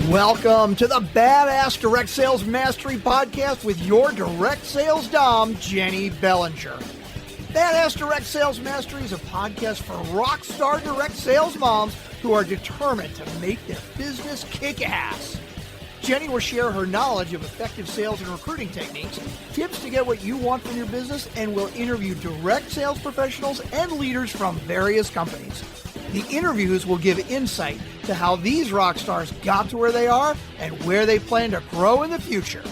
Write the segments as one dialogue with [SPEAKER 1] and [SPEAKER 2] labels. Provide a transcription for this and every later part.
[SPEAKER 1] Welcome to the Badass Direct Sales Mastery Podcast with your direct sales dom, Jennie Bellinger. Badass Direct Sales Mastery is a podcast for rock star direct sales moms who are determined to make their business kick ass. Jennie will share her knowledge of effective sales and recruiting techniques, tips to get what you want from your business, and will interview direct sales professionals and leaders from various companies. The interviews will give insight to how these rock stars got to where they are and where they plan to grow in the future.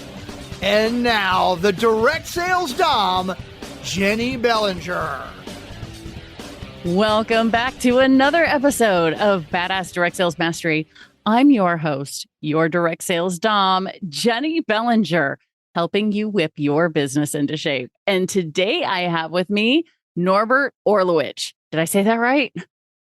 [SPEAKER 1] And now, the direct sales dom, Jennie Bellinger.
[SPEAKER 2] Welcome back to another episode of Badass Direct Sales Mastery. I'm your host, your direct sales dom, Jennie Bellinger, helping you whip your business into shape. And today I have with me Norbert Orlewicz. Did I say that right?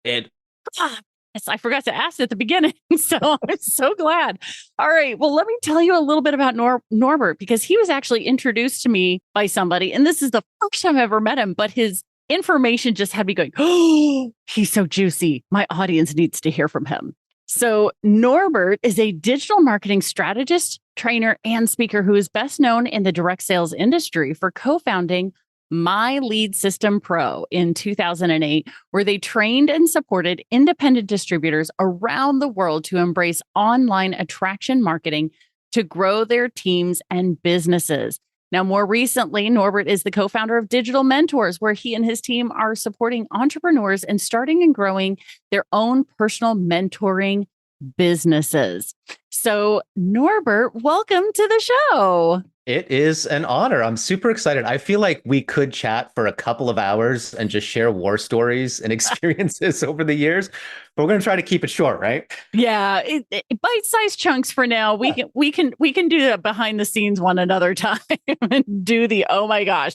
[SPEAKER 2] Yes, I forgot to ask at the beginning, so I'm so glad. All right, well, let me tell you a little bit about Norbert, because he was actually introduced to me by somebody, and this is the first time I've ever met him, but his information just had me going, oh, he's so juicy. My audience needs to hear from him. So Norbert is a digital marketing strategist, trainer, and speaker who is best known in the direct sales industry for co-founding MyLeadSystemPro in 2008, where they trained and supported independent distributors around the world to embrace online attraction marketing to grow their teams and businesses. Now, more recently, Norbert is the co-founder of DigitalMentors, where he and his team are supporting entrepreneurs and starting and growing their own personal mentoring businesses. So, Norbert, welcome to the show.
[SPEAKER 3] It is an honor. I'm super excited. I feel like we could chat for a couple of hours and just share war stories and experiences over the years, but we're going to try to keep it short, right?
[SPEAKER 2] Yeah, bite-sized chunks for now. We can do that behind the scenes one another time and do the, oh my gosh,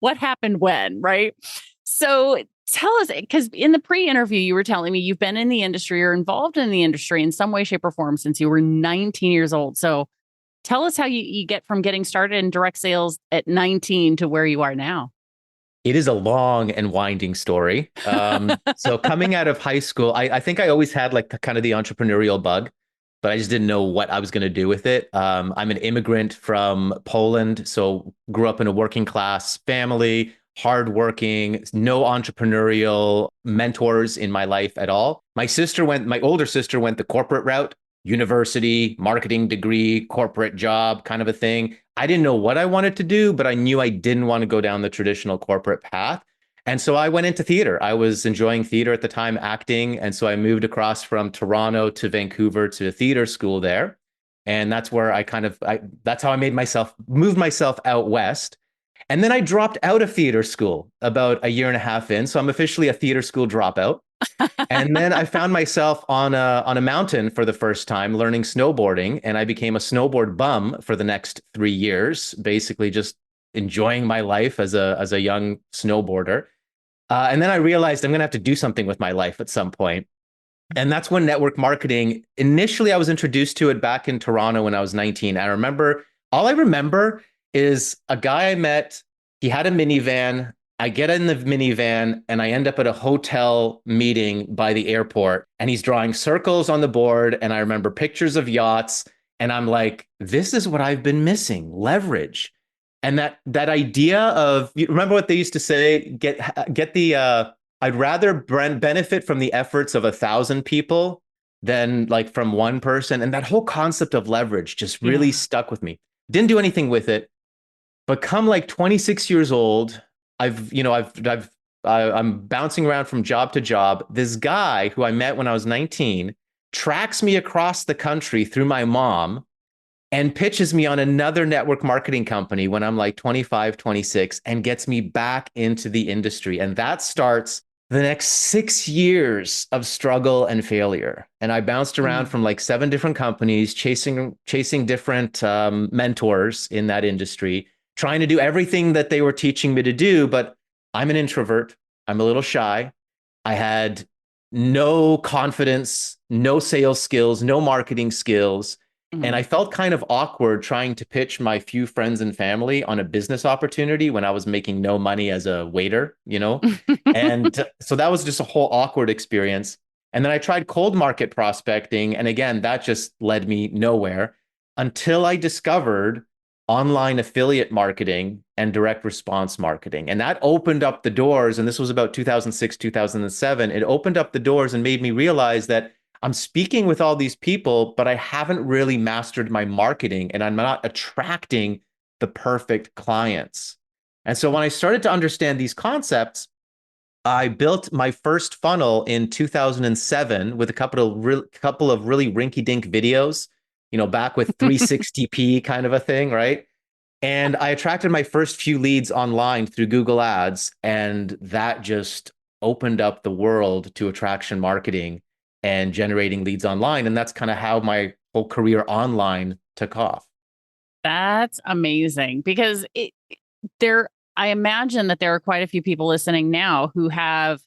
[SPEAKER 2] what happened when, right? So tell us, because in the pre-interview, you were telling me you've been in the industry or involved in the industry in some way, shape, or form since you were 19 years old. So tell us how you get from getting started in direct sales at 19 to where you are now.
[SPEAKER 3] It is a long and winding story. So coming out of high school, I think I always had like kind of the entrepreneurial bug, but I just didn't know what I was going to do with it. I'm an immigrant from Poland, so grew up in a working class family, hardworking, no entrepreneurial mentors in my life at all. My older sister went the corporate route. University, marketing degree, corporate job, kind of a thing. I didn't know what I wanted to do, but I knew I didn't want to go down the traditional corporate path. And so I went into theater. I was enjoying theater at the time, acting. And so I moved across from Toronto to Vancouver to a theater school there. And that's where that's how I moved myself out west. And then I dropped out of theater school about a year and a half in. So I'm officially a theater school dropout. And then I found myself on a mountain for the first time learning snowboarding, and I became a snowboard bum for the next 3 years, basically just enjoying my life as a young snowboarder. And then I realized I'm going to have to do something with my life at some point. And that's when network marketing, initially I was introduced to it back in Toronto when I was 19. All I remember is a guy I met, he had a minivan. I get in the minivan and I end up at a hotel meeting by the airport, and he's drawing circles on the board. And I remember pictures of yachts, and I'm like, this is what I've been missing, leverage. And that idea of, you remember what they used to say, I'd rather benefit from the efforts of 1,000 people than like from one person. And that whole concept of leverage just really stuck with me. Didn't do anything with it, but come like 26 years old, I'm bouncing around from job to job. This guy who I met when I was 19 tracks me across the country through my mom and pitches me on another network marketing company when I'm like 25, 26, and gets me back into the industry. And that starts the next 6 years of struggle and failure. And I bounced around from like 7 different companies, chasing different mentors in that industry, trying to do everything that they were teaching me to do. But I'm an introvert. I'm a little shy. I had no confidence, no sales skills, no marketing skills. And I felt kind of awkward trying to pitch my few friends and family on a business opportunity when I was making no money as a waiter, And so that was just a whole awkward experience. And then I tried cold market prospecting. And again, that just led me nowhere until I discovered online affiliate marketing and direct response marketing. And that opened up the doors. And this was about 2006, 2007. It opened up the doors and made me realize that I'm speaking with all these people, but I haven't really mastered my marketing and I'm not attracting the perfect clients. And so when I started to understand these concepts, I built my first funnel in 2007 with a couple of really rinky-dink videos, back with 360p kind of a thing, right? And I attracted my first few leads online through Google Ads, and that just opened up the world to attraction marketing and generating leads online. And that's kind of how my whole career online took off.
[SPEAKER 2] That's amazing because I imagine that there are quite a few people listening now who have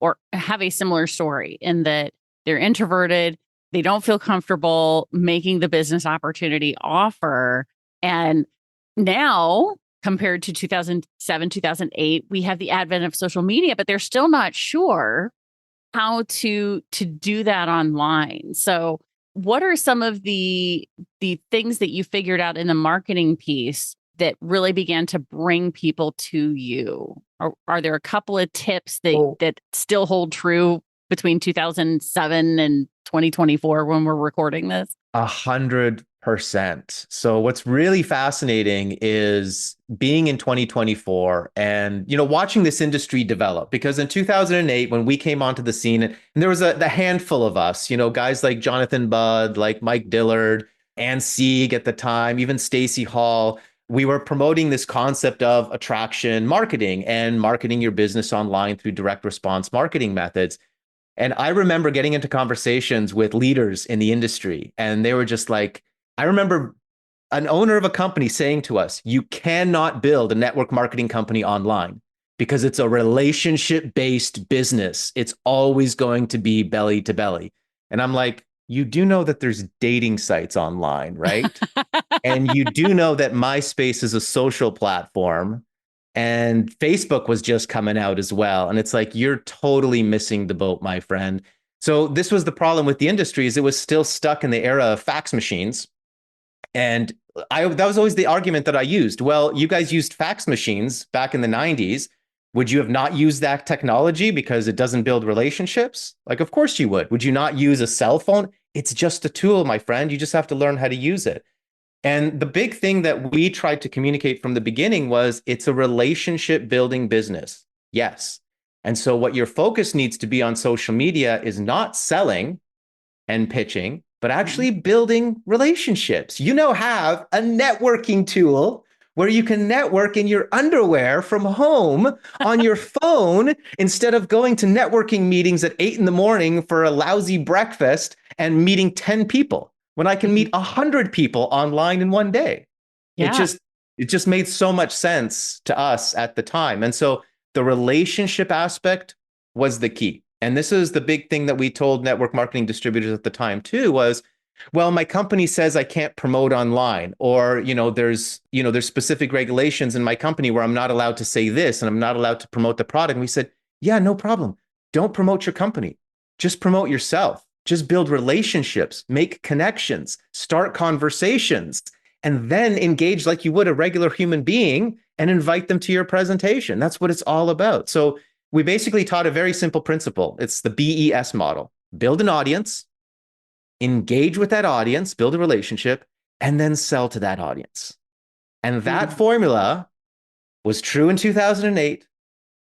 [SPEAKER 2] a similar story in that they're introverted. They don't feel comfortable making the business opportunity offer. And now, compared to 2007, 2008, we have the advent of social media, but they're still not sure how to do that online. So what are some of the things that you figured out in the marketing piece that really began to bring people to you? Or are there a couple of tips that still hold true between 2007 and 2024 when we're recording this?
[SPEAKER 3] 100%. So what's really fascinating is being in 2024 and, watching this industry develop, because in 2008, when we came onto the scene, and there was the handful of us, guys like Jonathan Budd, like Mike Dillard, Ann Sieg at the time, even Stacy Hall, we were promoting this concept of attraction marketing and marketing your business online through direct response marketing methods. And I remember getting into conversations with leaders in the industry, and they were just like, I remember an owner of a company saying to us, you cannot build a network marketing company online because it's a relationship-based business. It's always going to be belly to belly. And I'm like, you do know that there's dating sites online, right? And you do know that MySpace is a social platform and Facebook was just coming out as well. And it's like, you're totally missing the boat, my friend. So this was the problem with the industry, is it was still stuck in the era of fax machines. And that was always the argument that I used. Well, you guys used fax machines back in the 90s. Would you have not used that technology because it doesn't build relationships? Like, of course you would. Would you not use a cell phone? It's just a tool, my friend. You just have to learn how to use it. And the big thing that we tried to communicate from the beginning was it's a relationship building business. Yes. And so what your focus needs to be on social media is not selling and pitching, but actually building relationships. Have a networking tool where you can network in your underwear from home on your phone instead of going to networking meetings at 8 a.m. for a lousy breakfast and meeting 10 people when I can meet 100 people online in one day. Yeah. It just made so much sense to us at the time. And so the relationship aspect was the key. And this is the big thing that we told network marketing distributors at the time too, was, well, my company says I can't promote online, or, there's specific regulations in my company where I'm not allowed to say this and I'm not allowed to promote the product. And we said, yeah, no problem. Don't promote your company. Just promote yourself. Just build relationships, make connections, start conversations, and then engage like you would a regular human being and invite them to your presentation. That's what it's all about. So we basically taught a very simple principle. It's the BES model. Build an audience, engage with that audience, build a relationship, and then sell to that audience. And that formula was true in 2008.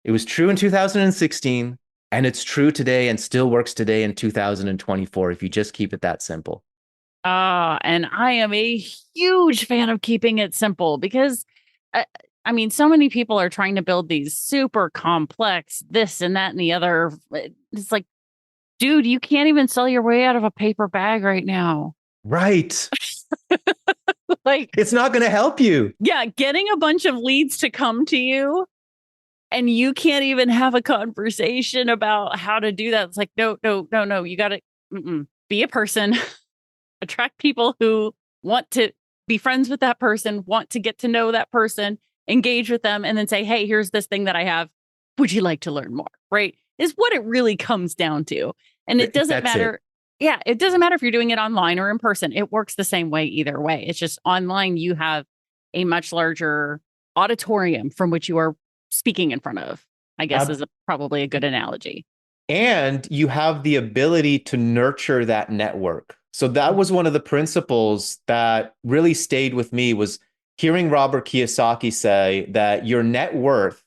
[SPEAKER 3] It was true in 2016. And it's true today and still works today in 2024 if you just keep it that simple.
[SPEAKER 2] And I am a huge fan of keeping it simple because, so many people are trying to build these super complex this and that and the other. It's like, dude, you can't even sell your way out of a paper bag right now.
[SPEAKER 3] Right.
[SPEAKER 2] Like,
[SPEAKER 3] it's not going to help you.
[SPEAKER 2] Yeah. Getting a bunch of leads to come to you and you can't even have a conversation about how to do that. It's like, no. You got to be a person, attract people who want to be friends with that person, want to get to know that person, engage with them, and then say, hey, here's this thing that I have. Would you like to learn more? Right? Is what it really comes down to. And it doesn't
[SPEAKER 3] That's
[SPEAKER 2] matter. Yeah, it doesn't matter if you're doing it online or in person. It works the same way either way. It's just online, you have a much larger auditorium from which you are speaking in front of, I guess is probably a good analogy.
[SPEAKER 3] And you have the ability to nurture that network. So that was one of the principles that really stayed with me, was hearing Robert Kiyosaki say that your net worth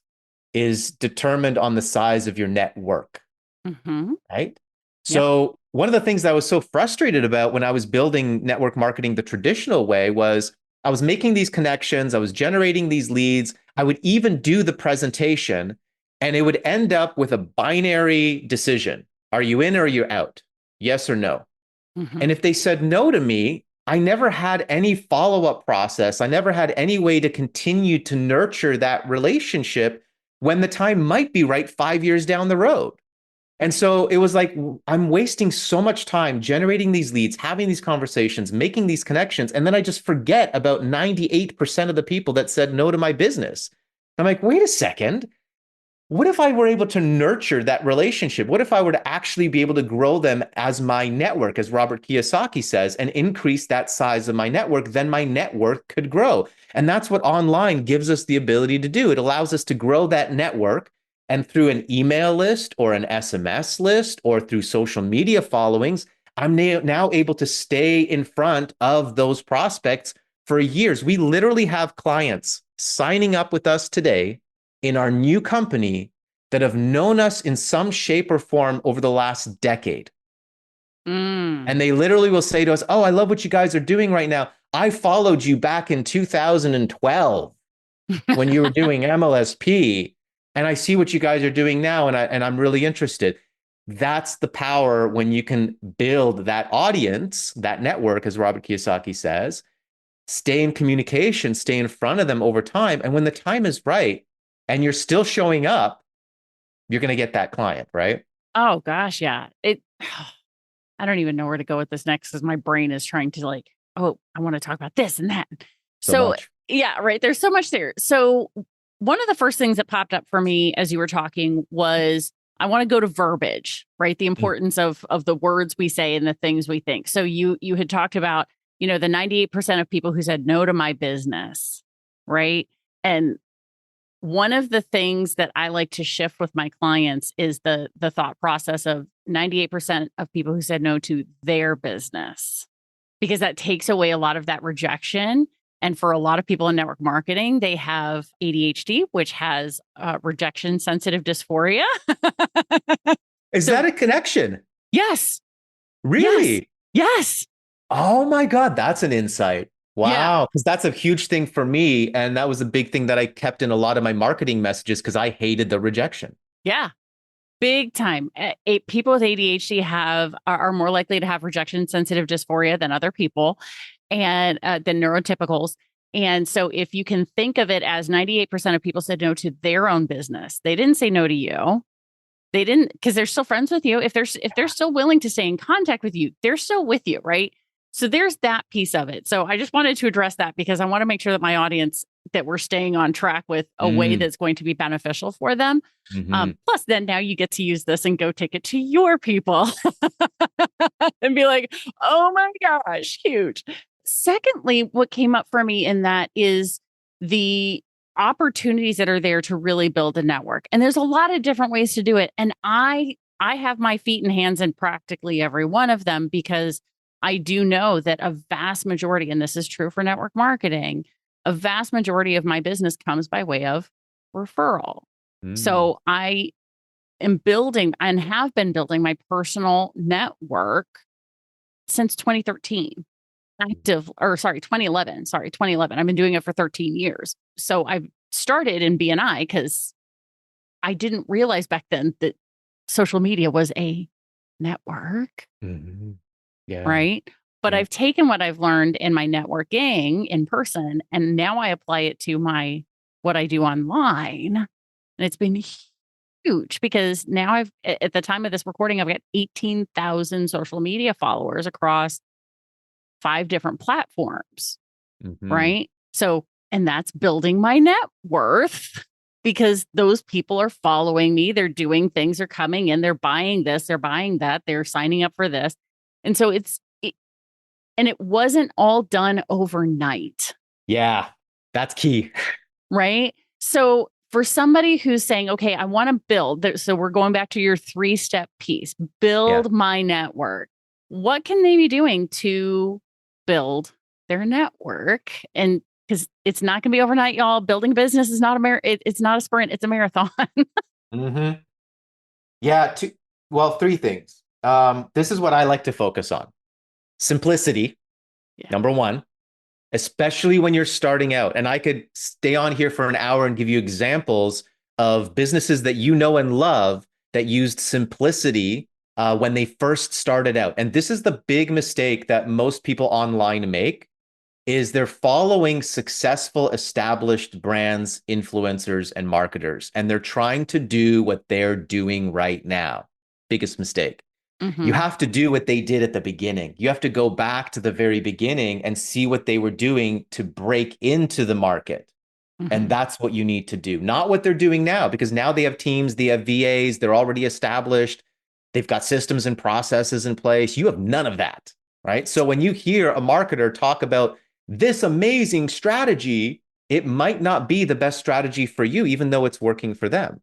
[SPEAKER 3] is determined on the size of your network. Right? So one of the things that I was so frustrated about when I was building network marketing the traditional way was I was making these connections, I was generating these leads, I would even do the presentation, and it would end up with a binary decision. Are you in or are you out? Yes or no? And if they said no to me, I never had any follow-up process. I never had any way to continue to nurture that relationship when the time might be right 5 years down the road. And so it was like, I'm wasting so much time generating these leads, having these conversations, making these connections. And then I just forget about 98% of the people that said no to my business. I'm like, wait a second. What if I were able to nurture that relationship? What if I were to actually be able to grow them as my network, as Robert Kiyosaki says, and increase that size of my network? Then my network could grow. And that's what online gives us the ability to do. It allows us to grow that network. And through an email list or an SMS list or through social media followings, I'm now able to stay in front of those prospects for years. We literally have clients signing up with us today in our new company that have known us in some shape or form over the last decade. And they literally will say to us, oh, I love what you guys are doing right now. I followed you back in 2012 when you were doing MLSP. And I see what you guys are doing now, and I'm really interested. That's the power when you can build that audience, that network, as Robert Kiyosaki says, stay in communication, stay in front of them over time. And when the time is right and you're still showing up, you're going to get that client, right?
[SPEAKER 2] Oh gosh, yeah. I don't even know where to go with this next because my brain is trying to like, oh, I want to talk about this and that. So yeah, right. There's so much there. So one of the first things that popped up for me as you were talking was I want to go to verbiage, right? The importance of the words we say and the things we think. So you had talked about, the 98% of people who said no to my business, right? And one of the things that I like to shift with my clients is the thought process of 98% of people who said no to their business, because that takes away a lot of that rejection. And for a lot of people in network marketing, they have ADHD, which has rejection sensitive dysphoria.
[SPEAKER 3] Is that a connection?
[SPEAKER 2] Yes.
[SPEAKER 3] Really?
[SPEAKER 2] Yes.
[SPEAKER 3] Oh my God, that's an insight. Wow. Because that's a huge thing for me. And that was a big thing that I kept in a lot of my marketing messages because I hated the rejection. Yeah.
[SPEAKER 2] Big time. People with ADHD are more likely to have rejection sensitive dysphoria than other people, and than neurotypicals. And so if you can think of it as 98% of people said no to their own business, they didn't say no to you. They didn't, because they're still friends with you. If they're still willing to stay in contact with you, they're still with you, right? So there's that piece of it. So I just wanted to address that because I want to make sure that my audience, that we're staying on track with a way that's going to be beneficial for them. Plus, then now you get to use this and go take it to your people and be like, oh my gosh, huge. Secondly, what came up for me in that is the opportunities that are there to really build a network. And there's a lot of different ways to do it. And I have my feet and hands in practically every one of them because I do know that a vast majority, and this is true for network marketing, a vast majority of my business comes by way of referral. So I am building and have been building my personal network since 2013. 2011. 2011. I've been doing it for 13 years. So I've started in BNI because I didn't realize back then that social media was a network.
[SPEAKER 3] Yeah.
[SPEAKER 2] Right. But I've taken what I've learned in my networking in person, and now I apply it to what I do online. And it's been huge because now at the time of this recording, I've got 18,000 social media followers across 5 different platforms. Right. So, and that's building my net worth because those people are following me. They're doing things, they're coming in, they're buying this, they're buying that, they're signing up for this. And so and it wasn't all done overnight.
[SPEAKER 3] Yeah, that's key.
[SPEAKER 2] Right. So for somebody who's saying, okay, I want to build, so we're going back to your 3-step piece, build my network. What can they be doing to build their network? And because it's not going to be overnight, y'all. Building a business is not it's not a sprint, it's a marathon.
[SPEAKER 3] Mm-hmm. Yeah. Three things. This is what I like to focus on. Simplicity, number one, especially when you're starting out. And I could stay on here for an hour and give you examples of businesses that you know and love that used simplicity when they first started out. And this is the big mistake that most people online make, is they're following successful, established brands, influencers, and marketers. And they're trying to do what they're doing right now. Biggest mistake.
[SPEAKER 2] Mm-hmm.
[SPEAKER 3] You have to do what they did at the beginning. You have to go back to the very beginning and see what they were doing to break into the market.
[SPEAKER 2] Mm-hmm.
[SPEAKER 3] And that's what you need to do. Not what they're doing now, because now they have teams, they have VAs, they're already established. They've got systems and processes in place. You have none of that, right? So when you hear a marketer talk about this amazing strategy, it might not be the best strategy for you, even though it's working for them.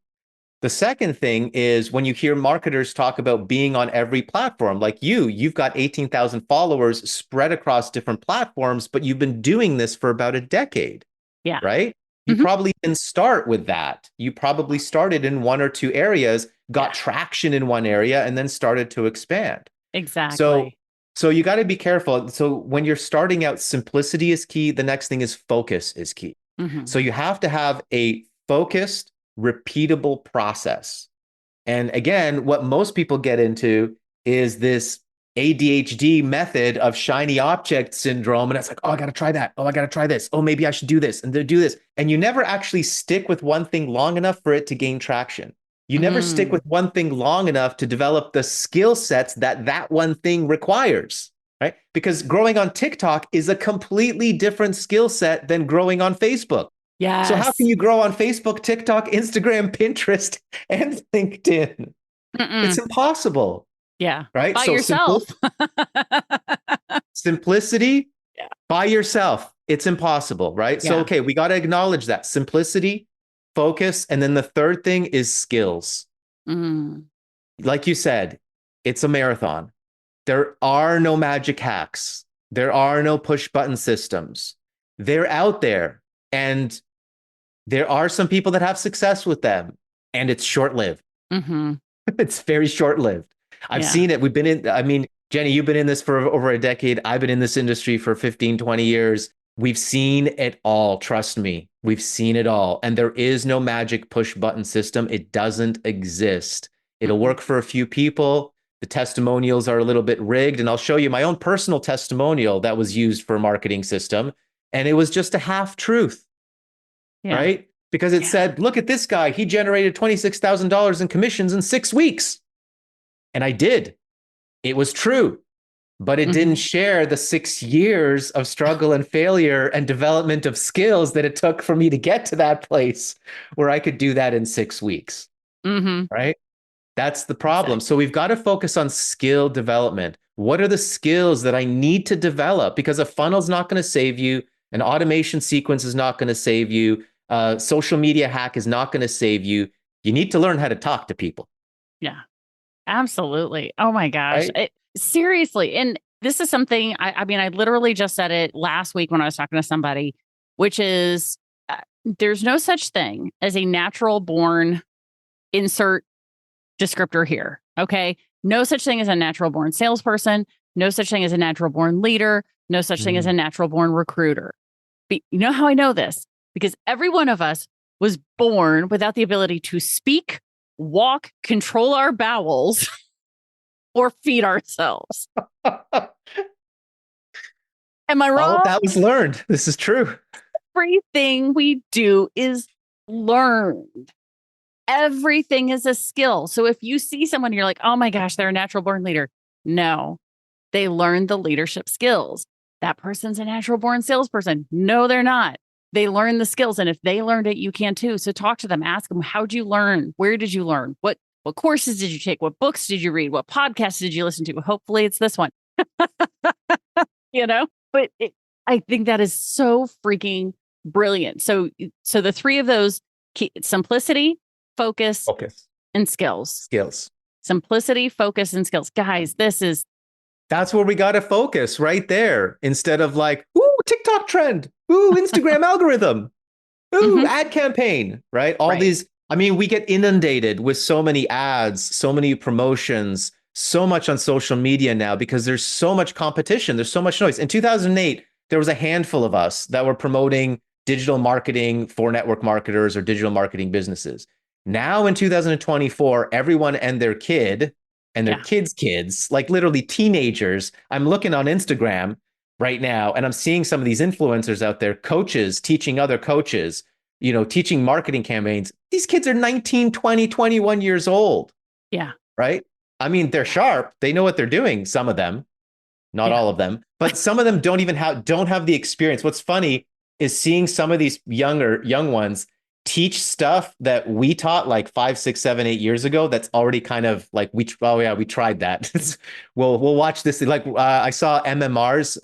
[SPEAKER 3] The second thing is when you hear marketers talk about being on every platform, like you've got 18,000 followers spread across different platforms, but you've been doing this for about a decade.
[SPEAKER 2] Yeah.
[SPEAKER 3] Right? You probably didn't start with that. You probably started in one or two areas, got traction in one area, and then started to expand.
[SPEAKER 2] Exactly.
[SPEAKER 3] So you got to be careful. So when you're starting out, simplicity is key. The next thing is focus is key.
[SPEAKER 2] Mm-hmm.
[SPEAKER 3] So you have to have a focused, repeatable process. And again, what most people get into is this ADHD method of shiny object syndrome. And it's like, oh, I got to try that. Oh, I got to try this. Oh, maybe I should do this and do this. And you never actually stick with one thing long enough for it to gain traction. You never stick with one thing long enough to develop the skill sets that one thing requires, right? Because growing on TikTok is a completely different skill set than growing on Facebook.
[SPEAKER 2] Yeah.
[SPEAKER 3] So how can you grow on Facebook, TikTok, Instagram, Pinterest, and LinkedIn? It's impossible.
[SPEAKER 2] Yeah.
[SPEAKER 3] Right.
[SPEAKER 2] By yourself.
[SPEAKER 3] Simplicity by yourself. It's impossible. Right.
[SPEAKER 2] Yeah.
[SPEAKER 3] So, okay, we got to acknowledge that simplicity, focus. And then the third thing is skills. Like you said, it's a marathon. There are no magic hacks. There are no push button systems. They're out there. And there are some people that have success with them, and it's short-lived. It's very short-lived. I've seen it. Jennie, you've been in this for over a decade. I've been in this industry for 15, 20 years. We've seen it all. Trust me. We've seen it all. And there is no magic push button system. It doesn't exist. It'll work for a few people. The testimonials are a little bit rigged. And I'll show you my own personal testimonial that was used for a marketing system. And it was just a half truth. Right? Because it said, look at this guy. He generated $26,000 in commissions in 6 weeks. And I did. It was true. But it didn't share the 6 years of struggle and failure and development of skills that it took for me to get to that place where I could do that in 6 weeks. Right? That's the problem. Exactly. So we've got to focus on skill development. What are the skills that I need to develop? Because a funnel's not going to save you. An automation sequence is not going to save you. Social media hack is not going to save you. You need to learn how to talk to people.
[SPEAKER 2] Yeah, absolutely. Oh my gosh.
[SPEAKER 3] Right?
[SPEAKER 2] Seriously. And this is something, I literally just said it last week when I was talking to somebody, which is there's no such thing as a natural born insert descriptor here. Okay. No such thing as a natural born salesperson. No such thing as a natural born leader. No such thing as a natural born recruiter. But you know how I know this? Because every one of us was born without the ability to speak, walk, control our bowels, or feed ourselves. Am I wrong?
[SPEAKER 3] All of that was learned. This is true.
[SPEAKER 2] Everything we do is learned. Everything is a skill. So if you see someone, you're like, oh my gosh, they're a natural born leader. No, they learned the leadership skills. That person's a natural born salesperson. No, they're not. They learn the skills. And if they learned it, you can too. So talk to them, ask them, how'd you learn? Where did you learn? What courses did you take? What books did you read? What podcasts did you listen to? Hopefully it's this one, but I think that is so freaking brilliant. So the three of those: simplicity, focus, and skills. Simplicity, focus, and skills. Guys,
[SPEAKER 3] that's where we got to focus right there. Instead of like, ooh, TikTok trend, ooh, Instagram algorithm, ooh, ad campaign, right? All these, I mean, we get inundated with so many ads, so many promotions, so much on social media now because there's so much competition. There's so much noise. In 2008, there was a handful of us that were promoting digital marketing for network marketers or digital marketing businesses. Now in 2024, everyone and their kid and their kids, like literally teenagers, I'm looking on Instagram right now and I'm seeing some of these influencers out there, coaches teaching other coaches, teaching marketing campaigns. These kids are 19, 20, 21 years old.
[SPEAKER 2] Yeah.
[SPEAKER 3] Right? I mean, they're sharp. They know what they're doing. Some of them, not all of them, but some of them don't have the experience. What's funny is seeing some of these young ones teach stuff that we taught like 5, 6, 7, 8 years ago. That's already kind of like, we tried that. we'll watch this. Like I saw MMR's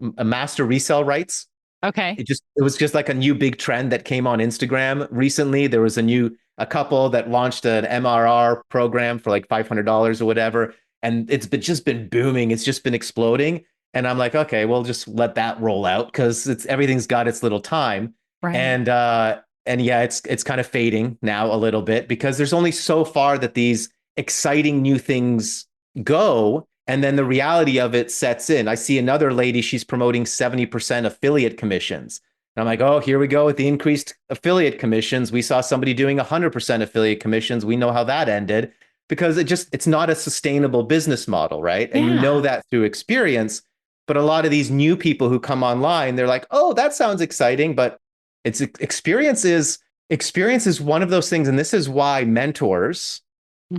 [SPEAKER 3] master resale rights.
[SPEAKER 2] Okay.
[SPEAKER 3] It was just like a new big trend that came on Instagram recently. There was a couple that launched an MRR program for like $500 or whatever. And it's just been booming. It's just been exploding. And I'm like, okay, we'll just let that roll out because everything's got its little time.
[SPEAKER 2] Right.
[SPEAKER 3] And yeah, it's kind of fading now a little bit because there's only so far that these exciting new things go. And then the reality of it sets in. I see another lady, she's promoting 70% affiliate commissions. And I'm like, oh, here we go with the increased affiliate commissions. We saw somebody doing 100% affiliate commissions. We know how that ended because it's not a sustainable business model, right? And you know that through experience. But a lot of these new people who come online, they're like, oh, that sounds exciting. But experience is one of those things. And this is why mentors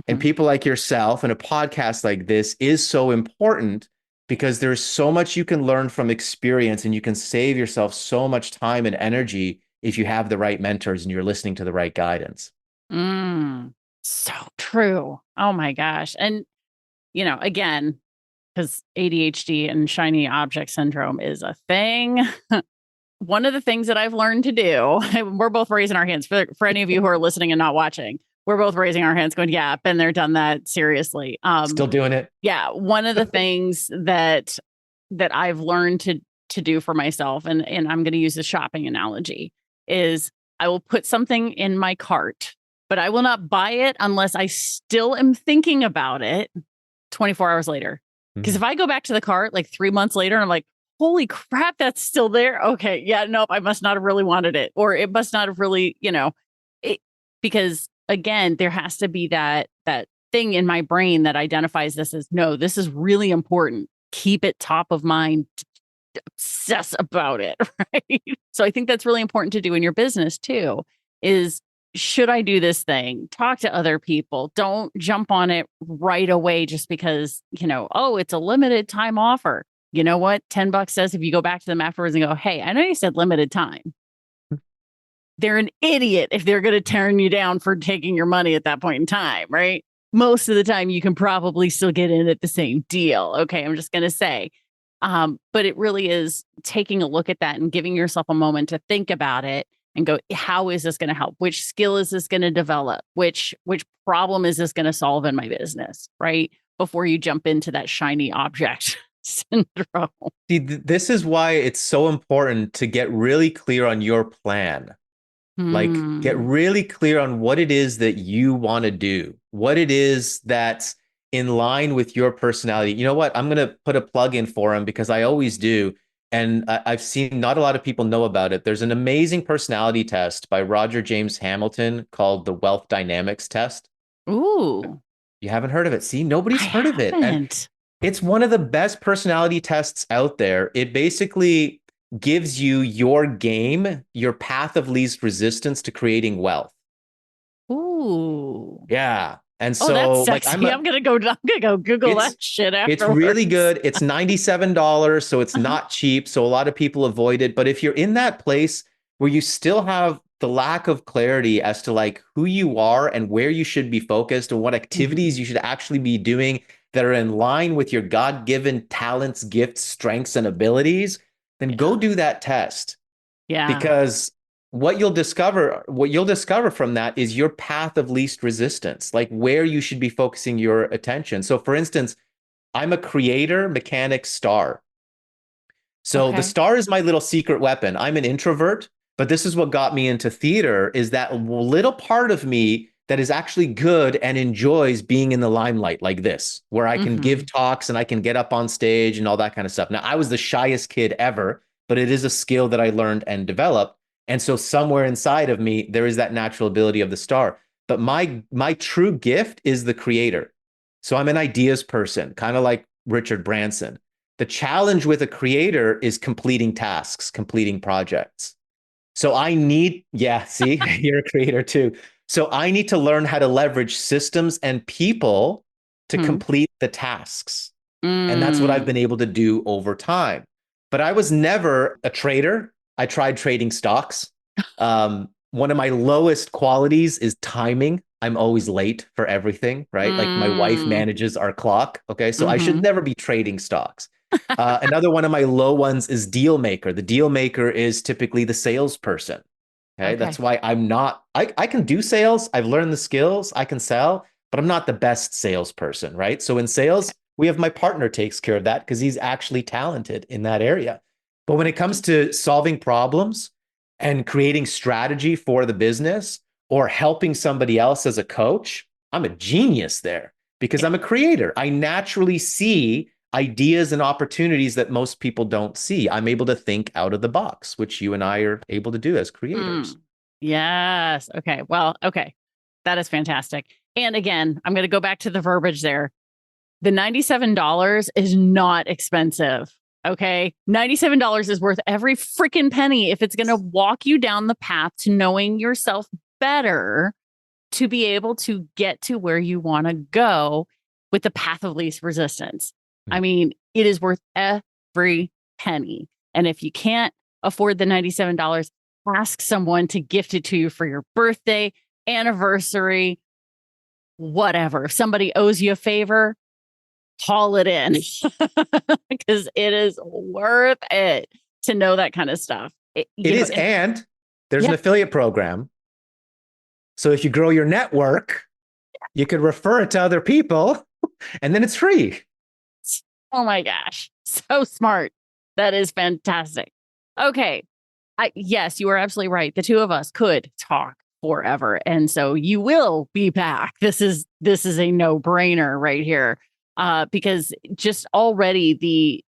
[SPEAKER 3] and people like yourself and a podcast like this is so important because there's so much you can learn from experience and you can save yourself so much time and energy if you have the right mentors and you're listening to the right guidance.
[SPEAKER 2] So true. Oh my gosh. And, again, because ADHD and shiny object syndrome is a thing. One of the things that I've learned to do, we're both raising our hands for any of you who are listening and not watching. We're both raising our hands going, yeah, been there, done that. Seriously.
[SPEAKER 3] Still doing it.
[SPEAKER 2] Yeah. One of the things that I've learned to do for myself, and I'm going to use the shopping analogy, is I will put something in my cart, but I will not buy it unless I still am thinking about it 24 hours later. Because if I go back to the cart like 3 months later, and I'm like, holy crap, that's still there. Okay. Yeah, nope. I must not have really wanted it. Or it must not have really, because again, there has to be that thing in my brain that identifies this as, no, this is really important. Keep it top of mind. Obsess about it. Right. So I think that's really important to do in your business too, is should I do this thing? Talk to other people. Don't jump on it right away just because, oh, it's a limited time offer. You know what? $10 says if you go back to them afterwards and go, hey, I know you said limited time. They're an idiot if they're going to turn you down for taking your money at that point in time, right? Most of the time you can probably still get in at the same deal. Okay, I'm just going to say. But it really is taking a look at that and giving yourself a moment to think about it and go, how is this going to help? Which skill is this going to develop? Which problem is this going to solve in my business, right? Before you jump into that shiny object syndrome.
[SPEAKER 3] See, this is why it's so important to get really clear on your plan. Like, get really clear on what it is that you want to do, what it is that's in line with your personality. You know what? I'm going to put a plug in for him because I always do. And I've seen not a lot of people know about it. There's an amazing personality test by Roger James Hamilton called the Wealth Dynamics Test.
[SPEAKER 2] Ooh.
[SPEAKER 3] You haven't heard of it? See, nobody's heard of it. And it's one of the best personality tests out there. It basically gives you your game, your path of least resistance to creating wealth.
[SPEAKER 2] Ooh.
[SPEAKER 3] Yeah. And
[SPEAKER 2] Oh, that's
[SPEAKER 3] so like
[SPEAKER 2] sexy. I'm gonna go Google
[SPEAKER 3] it's
[SPEAKER 2] that shit
[SPEAKER 3] it's
[SPEAKER 2] afterwards.
[SPEAKER 3] really good. It's $97, so it's not cheap. So a lot of people avoid it. But if you're in that place where you still have the lack of clarity as to like who you are and where you should be focused and what activities you should actually be doing that are in line with your God-given talents, gifts, strengths, and abilities, then go do that test.
[SPEAKER 2] Yeah.
[SPEAKER 3] Because what you'll discover from that is your path of least resistance, like where you should be focusing your attention. So for instance, I'm a creator, mechanic, star. So the star is my little secret weapon. I'm an introvert, but this is what got me into theater, is that little part of me that is actually good and enjoys being in the limelight like this, where I can give talks and I can get up on stage and all that kind of stuff. Now, I was the shyest kid ever, but it is a skill that I learned and developed. And so somewhere inside of me, there is that natural ability of the star. But my true gift is the creator. So I'm an ideas person, kind of like Richard Branson. The challenge with a creator is completing tasks, completing projects. So I need, see, you're a creator too. So I need to learn how to leverage systems and people to complete the tasks. And that's what I've been able to do over time. But I was never a trader. I tried trading stocks. One of my lowest qualities is timing. I'm always late for everything, right? Like my wife manages our clock. Okay. So I should never be trading stocks. Another one of my low ones is deal maker. The deal maker is typically the salesperson. Okay. That's why I can do sales. I've learned the skills. I can sell, but I'm not the best salesperson, right? So in sales, we have my partner takes care of that because he's actually talented in that area. But when it comes to solving problems and creating strategy for the business or helping somebody else as a coach, I'm a genius there because I'm a creator. I naturally see ideas and opportunities that most people don't see. I'm able to think out of the box, which you and I are able to do as creators.
[SPEAKER 2] Yes. Okay. Well, okay. That is fantastic. And again, I'm going to go back to the verbiage there. The $97 is not expensive. Okay. $97 is worth every freaking penny if it's going to walk you down the path to knowing yourself better to be able to get to where you want to go with the path of least resistance. I mean, it is worth every penny. And if you can't afford the $97, ask someone to gift it to you for your birthday, anniversary, whatever. If somebody owes you a favor, haul it in because it is worth it to know that kind of stuff. It is.
[SPEAKER 3] And there's an affiliate program. So if you grow your network, you could refer it to other people and then it's free.
[SPEAKER 2] Oh my gosh. So smart. That is fantastic. Okay. Yes, you are absolutely right. The two of us could talk forever. And so you will be back. This is a no-brainer right here. Because just already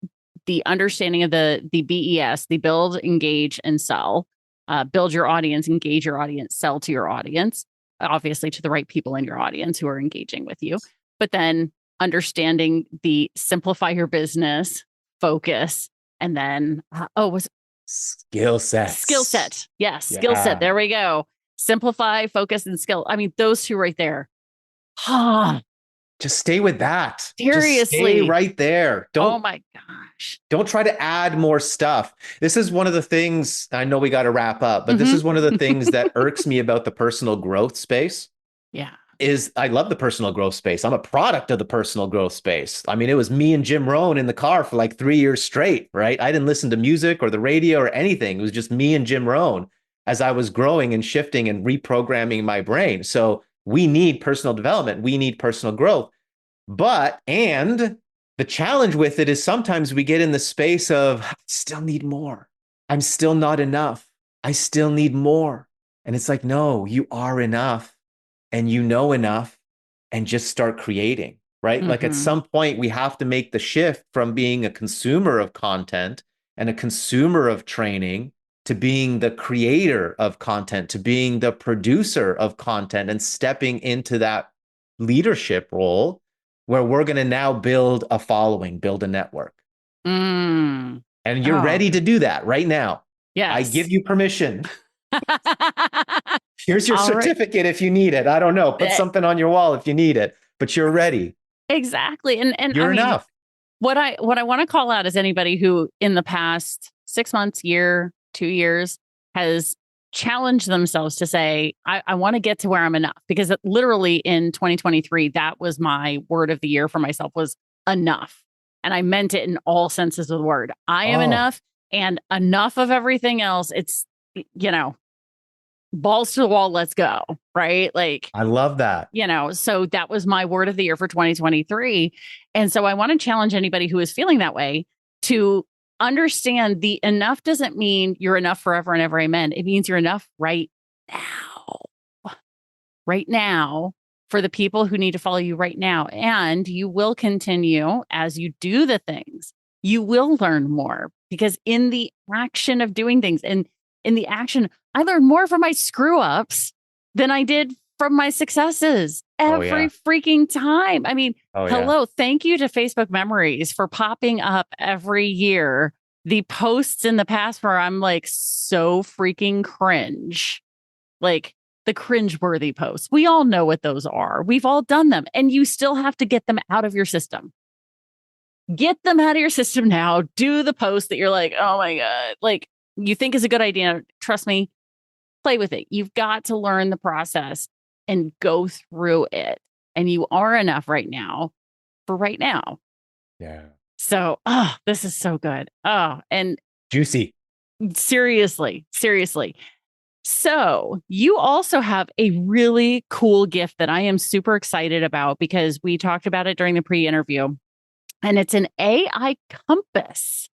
[SPEAKER 2] the understanding of the BES, the build, engage, and sell, build your audience, engage your audience, sell to your audience, obviously to the right people in your audience who are engaging with you. But then understanding the simplify your business, focus, and then
[SPEAKER 3] skill set.
[SPEAKER 2] Yes, skill set. There we go. Simplify, focus, and skill. I mean, those two right there.
[SPEAKER 3] Just stay with that.
[SPEAKER 2] Seriously.
[SPEAKER 3] Just stay right there.
[SPEAKER 2] Oh my gosh.
[SPEAKER 3] Don't try to add more stuff. This is one of the things, I know we got to wrap up, but this is one of the things that irks me about the personal growth space.
[SPEAKER 2] Yeah.
[SPEAKER 3] Is I love the personal growth space. I'm a product of the personal growth space. I mean, it was me and Jim Rohn in the car for like 3 years straight, right? I didn't listen to music or the radio or anything. It was just me and Jim Rohn as I was growing and shifting and reprogramming my brain. So we need personal development. We need personal growth. And the challenge with it is sometimes we get in the space of, I still need more. I'm still not enough. I still need more. And it's like, no, you are enough. And you know enough, and just start creating, right? Like at some point, we have to make the shift from being a consumer of content and a consumer of training to being the creator of content, to being the producer of content and stepping into that leadership role where we're going to now build a following, build a network. And you're ready to do that right now.
[SPEAKER 2] Yes.
[SPEAKER 3] I give you permission. Here's your
[SPEAKER 2] All right.
[SPEAKER 3] certificate if you need it. I don't know. Put something on your wall if you need it, but you're ready.
[SPEAKER 2] Exactly. And
[SPEAKER 3] You're
[SPEAKER 2] I mean,
[SPEAKER 3] enough.
[SPEAKER 2] what I want to call out is anybody who in the past 6 months, year, 2 years has challenged themselves to say, I want to get to where I'm enough. Because literally in 2023, that was my word of the year for myself, was enough. And I meant it in all senses of the word. I am enough, and enough of everything else. It's, balls to the wall, let's go. Right. Like,
[SPEAKER 3] I love that.
[SPEAKER 2] So that was my word of the year for 2023. And so I want to challenge anybody who is feeling that way to understand the enough doesn't mean you're enough forever and ever. Amen. It means you're enough right now for the people who need to follow you right now. And you will continue as you do the things. You will learn more, because in the action of doing things and in the action, I learned more from my screw ups than I did from my successes every freaking time. I mean, hello, thank you to Facebook Memories for popping up every year. The posts in the past where I'm like so freaking cringe, like the cringe-worthy posts. We all know what those are. We've all done them, and you still have to get them out of your system. Get them out of your system now. Do the post that you're like, oh my God, like you think is a good idea. Trust me, play with it. You've got to learn the process and go through it. And you are enough right now for right now.
[SPEAKER 3] Yeah.
[SPEAKER 2] So, this is so good. And
[SPEAKER 3] juicy.
[SPEAKER 2] Seriously. So you also have a really cool gift that I am super excited about, because we talked about it during the pre-interview, and it's an AI compass.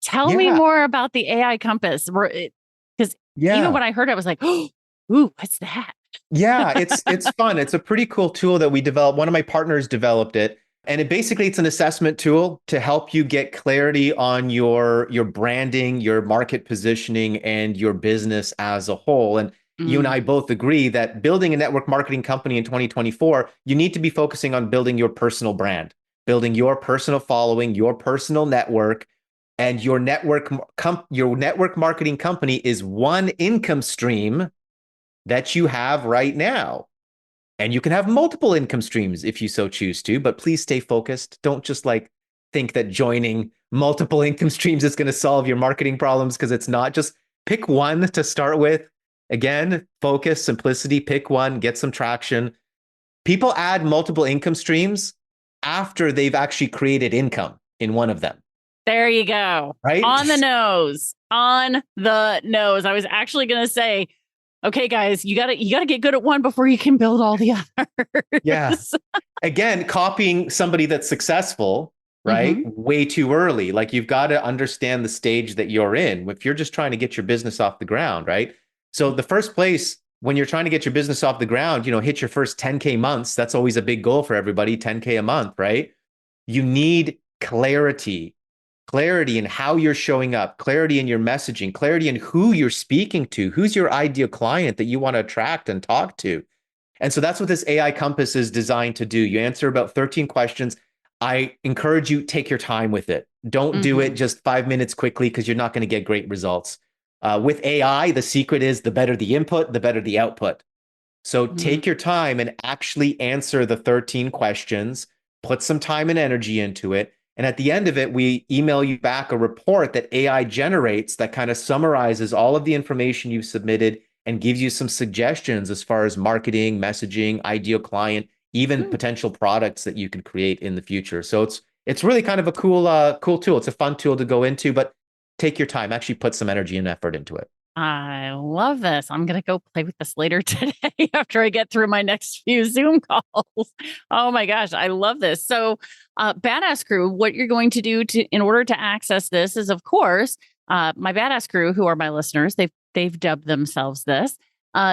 [SPEAKER 2] Tell me more about the AI compass. Because even when I heard it, I was like, ooh, what's that?
[SPEAKER 3] Yeah, it's fun. It's a pretty cool tool that we developed. One of my partners developed it. And it's an assessment tool to help you get clarity on your branding, your market positioning, and your business as a whole. And you and I both agree that building a network marketing company in 2024, you need to be focusing on building your personal brand, building your personal following, your personal network. And your network marketing company is one income stream that you have right now. And you can have multiple income streams if you so choose to, but please stay focused. Don't just think that joining multiple income streams is going to solve your marketing problems, because it's not. Just pick one to start with. Again, focus, simplicity, pick one, get some traction. People add multiple income streams after they've actually created income in one of them.
[SPEAKER 2] There you go.
[SPEAKER 3] Right?
[SPEAKER 2] On the nose. I was actually going to say, okay, guys, you gotta get good at one before you can build all the others.
[SPEAKER 3] Yes. Again, copying somebody that's successful, right? Way too early. Like, you've got to understand the stage that you're in if you're just trying to get your business off the ground, right? So the first place when you're trying to get your business off the ground, hit your first 10K months. That's always a big goal for everybody, 10K a month, right? You need clarity in how you're showing up, clarity in your messaging, clarity in who you're speaking to, who's your ideal client that you want to attract and talk to. And so that's what this AI Compass is designed to do. You answer about 13 questions. I encourage you, take your time with it. Don't do it just 5 minutes quickly, because you're not going to get great results. With AI, the secret is the better the input, the better the output. So take your time and actually answer the 13 questions, put some time and energy into it. And at the end of it, we email you back a report that AI generates that kind of summarizes all of the information you've submitted and gives you some suggestions as far as marketing, messaging, ideal client, even potential products that you can create in the future. So it's really kind of a cool tool. It's a fun tool to go into, but take your time, actually put some energy and effort into it.
[SPEAKER 2] I love this. I'm going to go play with this later today after I get through my next few Zoom calls. Oh my gosh, I love this. So, Badass Crew, what you're going to do in order to access this is, of course, my Badass Crew, who are my listeners, they've dubbed themselves this.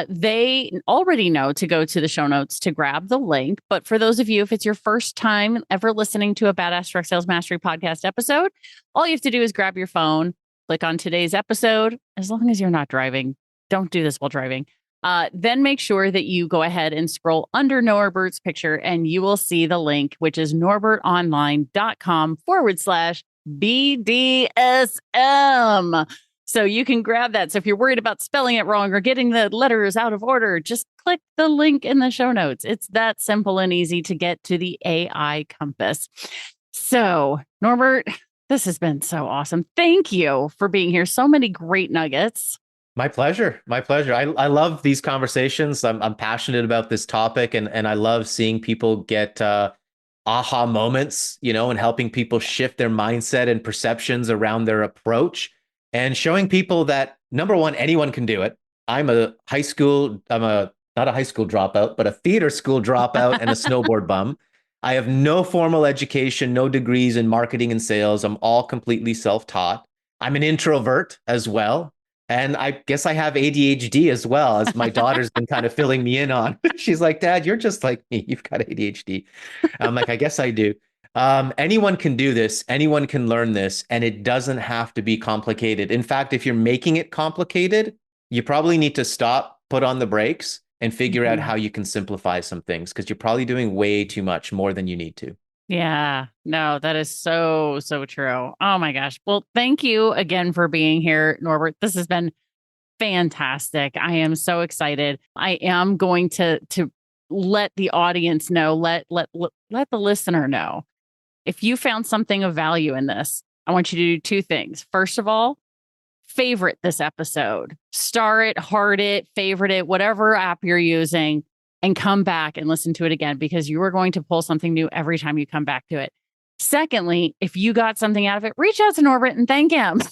[SPEAKER 2] They already know to go to the show notes to grab the link. But for those of you, if it's your first time ever listening to a Badass Direct Sales Mastery podcast episode, all you have to do is grab your phone, click on today's episode. As long as you're not driving, don't do this while driving. Then make sure that you go ahead and scroll under Norbert's picture, and you will see the link, which is norbertonline.com/BDSM. So you can grab that. So if you're worried about spelling it wrong or getting the letters out of order, just click the link in the show notes. It's that simple and easy to get to the AI compass. So, Norbert, this has been so awesome. Thank you for being here. So many great nuggets.
[SPEAKER 3] My pleasure. My pleasure. I love these conversations. I'm passionate about this topic, and I love seeing people get aha moments, and helping people shift their mindset and perceptions around their approach, and showing people that, number one, anyone can do it. I'm not a high school dropout, but a theater school dropout and a snowboard bum. I have no formal education, no degrees in marketing and sales. I'm all completely self-taught. I'm an introvert as well. And I guess I have ADHD as well, as my daughter's been kind of filling me in on. She's like, Dad, you're just like me. You've got ADHD. I'm like, I guess I do. Anyone can do this. Anyone can learn this. And it doesn't have to be complicated. In fact, if you're making it complicated, you probably need to stop, put on the brakes, and figure out how you can simplify some things, because you're probably doing way too much, more than you need to.
[SPEAKER 2] Yeah, no, that is so true. Oh my gosh. Well, thank you again for being here, Norbert. This has been fantastic. I am so excited. I am going to let the audience know, let the listener know. If you found something of value in this, I want you to do two things. First of all, favorite this episode, star it, heart it, favorite it, whatever app you're using, and come back and listen to it again, because you are going to pull something new every time you come back to it. Secondly, if you got something out of it, reach out to Norbert and thank him,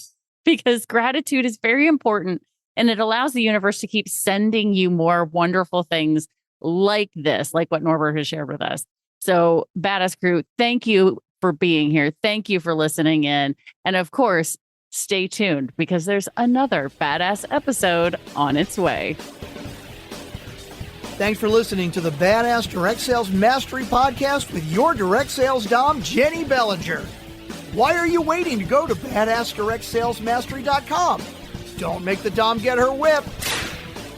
[SPEAKER 2] because gratitude is very important, and it allows the universe to keep sending you more wonderful things like this, like what Norbert has shared with us. So, Badass Crew, thank you for being here. Thank you for listening in. And of course, stay tuned, because there's another badass episode on its way.
[SPEAKER 1] Thanks for listening to the Badass Direct Sales Mastery Podcast with your direct sales dom, Jennie Bellinger. Why are you waiting to go to badassdirectsalesmastery.com? Don't make the dom get her whip.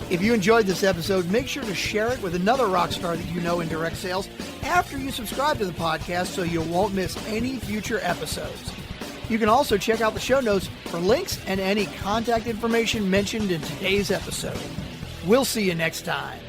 [SPEAKER 1] If you enjoyed this episode, make sure to share it with another rock star that you know in direct sales after you subscribe to the podcast, so you won't miss any future episodes. You can also check out the show notes for links and any contact information mentioned in today's episode. We'll see you next time.